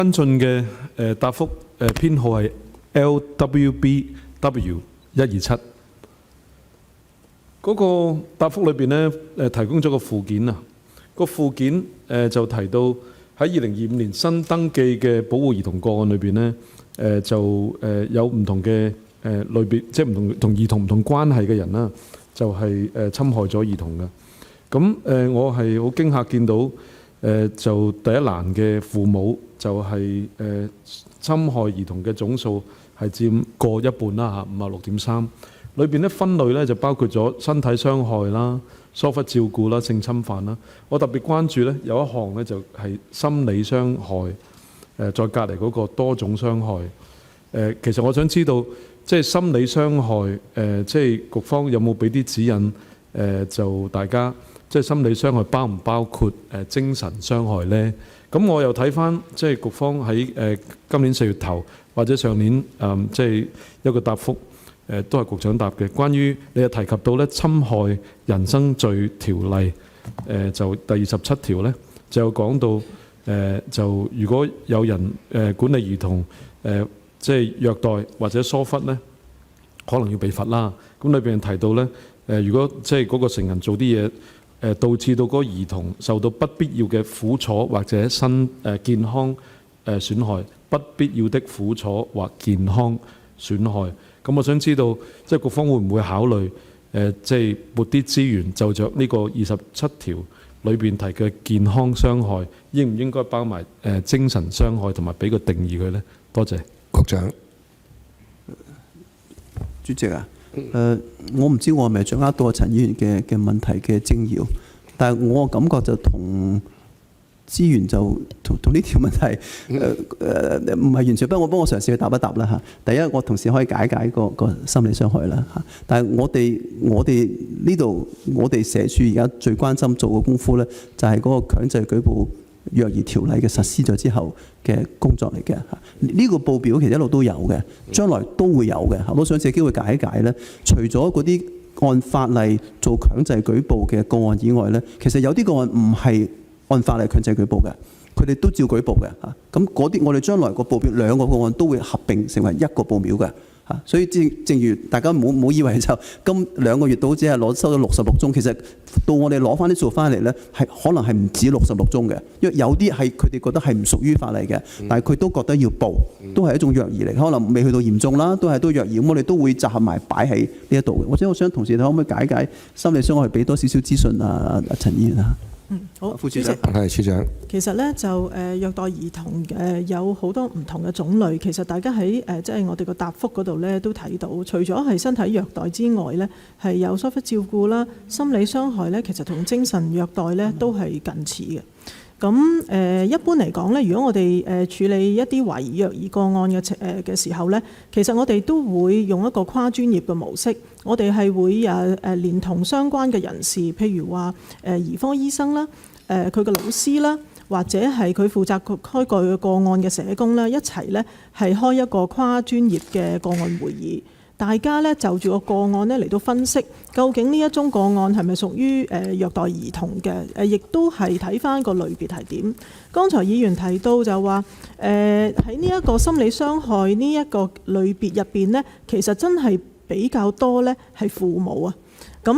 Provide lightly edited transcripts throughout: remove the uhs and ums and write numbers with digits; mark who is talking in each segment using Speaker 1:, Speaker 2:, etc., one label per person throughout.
Speaker 1: 跟進嘅答覆編號係 LWBW127。嗰個答覆裏邊咧提供咗個附件啊，個附件就提到喺2025年新登記嘅保護兒童個案裏邊咧，就有唔同嘅類別，即係唔同同兒童唔同關係嘅人啦，就係侵害咗兒童嘅。咁我係好驚訝見到就第一欄嘅父母就係侵害兒童嘅總數係佔過一半啦嚇，56.3%。裏邊咧分類咧就包括咗身體傷害啦、疏忽照顧啦、性侵犯啦。我特別關注咧有一項咧就係心理傷害，再隔離嗰個多種傷害。其實我想知道，即係心理傷害，即係局方有冇俾啲指引？就大家即係心理傷害包唔包括精神傷害呢？咁我又睇翻即係局方喺今年4月頭或者上年即係一個答覆。都係局長答嘅，關於你又提及到咧侵害人身罪條例，就第27條咧就講到就如果有人管理兒童即係虐待或者疏忽咧，可能要被罰啦。咁裏邊提到咧如果即係嗰個成人做啲嘢導致到嗰個兒童受到不必要嘅苦楚或者健康損害，不必要的苦楚或健康損害。咁我想知道，即係局方會唔會考慮即係撥啲資源就着呢個27條裏邊提嘅健康傷害，應唔應該包埋精神傷害同埋俾個定義佢呢？多謝
Speaker 2: 局長。
Speaker 3: 主席啊，我唔知我係咪掌握到陳議員嘅問題嘅精要，但係我感覺就同資源就同呢條問題唔係完全不，我幫我嘗試去答一答啦嚇。第一，我同時可以解個心理傷害啦嚇。但係我哋呢度我哋社署而家最關心做嘅功夫咧，就係嗰個強制舉報虐兒條例嘅實施咗之後嘅工作嚟嘅嚇。呢個報表其實一路都有嘅，將來都會有嘅。我想借機會解一解咧，除咗嗰啲按法例做強制舉報嘅個案以外咧，其實有啲個案唔係按法例強制舉報嘅，佢哋都照舉報嘅嚇。咁嗰啲我哋將來個報表兩個個案都會合併成為一個報表嘅嚇。所以正如大家唔好以為就今2個月到只係收咗66宗，其實到我哋攞翻啲數翻嚟咧，係可能係唔止66宗嘅，因為有啲係佢哋覺得係唔屬於法例嘅，但係佢都覺得要報，都係一種虐兒嚟，可能未去到嚴重啦，都係虐兒，咁我哋都會集合埋擺喺呢一度嘅。或者我想同事可唔可以解解心理傷害，俾多少少資訊啊？陳議員啊。
Speaker 4: 好，
Speaker 3: 副處長
Speaker 2: 係處長。
Speaker 4: 其實咧就虐待兒童有好多唔同嘅種類。其實大家喺即係我哋個答覆嗰度咧都睇到，除咗係身體虐待之外咧，係有疏忽照顧啦、心理傷害咧，其實同精神虐待咧都係近似嘅。咁一般嚟講咧，如果我哋處理一啲懷疑虐兒個案嘅時候咧，其實我哋都會用一個跨專業嘅模式。我哋係會連同相關嘅人士，譬如話兒科醫生啦、佢嘅老師啦，或者係佢負責開個案嘅社工啦，一齊咧係開一個跨專業嘅個案會議。大家咧就住個案咧嚟到分析，究竟呢一宗個案係咪屬於虐待兒童嘅？亦都係睇返個類別係點。剛才議員提到就話喺呢一個心理傷害呢一個類別入邊呢，其實真係比較多呢係父母啊。咁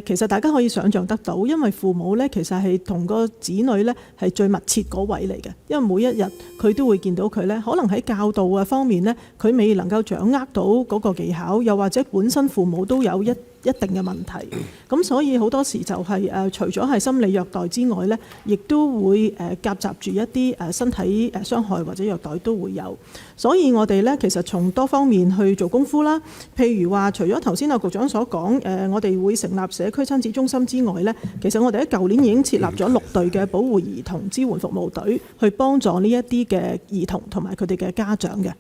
Speaker 4: 其實大家可以想像得到，因為父母呢其實係同個子女呢係最密切嗰位嚟嘅，因為每一日佢都會見到佢呢，可能喺教導嘅方面呢，佢未能夠掌握到嗰個技巧，又或者本身父母都有一定嘅問題，咁所以好多時就係除咗係心理虐待之外呢，亦都會夾雜住一啲身體傷害或者虐待都會有。所以我哋呢，其實從多方面去做功夫啦，譬如話除咗頭先阿局長所講我哋會成立社區親子中心之外呢，其實我哋喺舊年已經設立咗6隊嘅保護兒童支援服務隊，去幫助呢一啲嘅兒童同埋佢哋嘅家長嘅。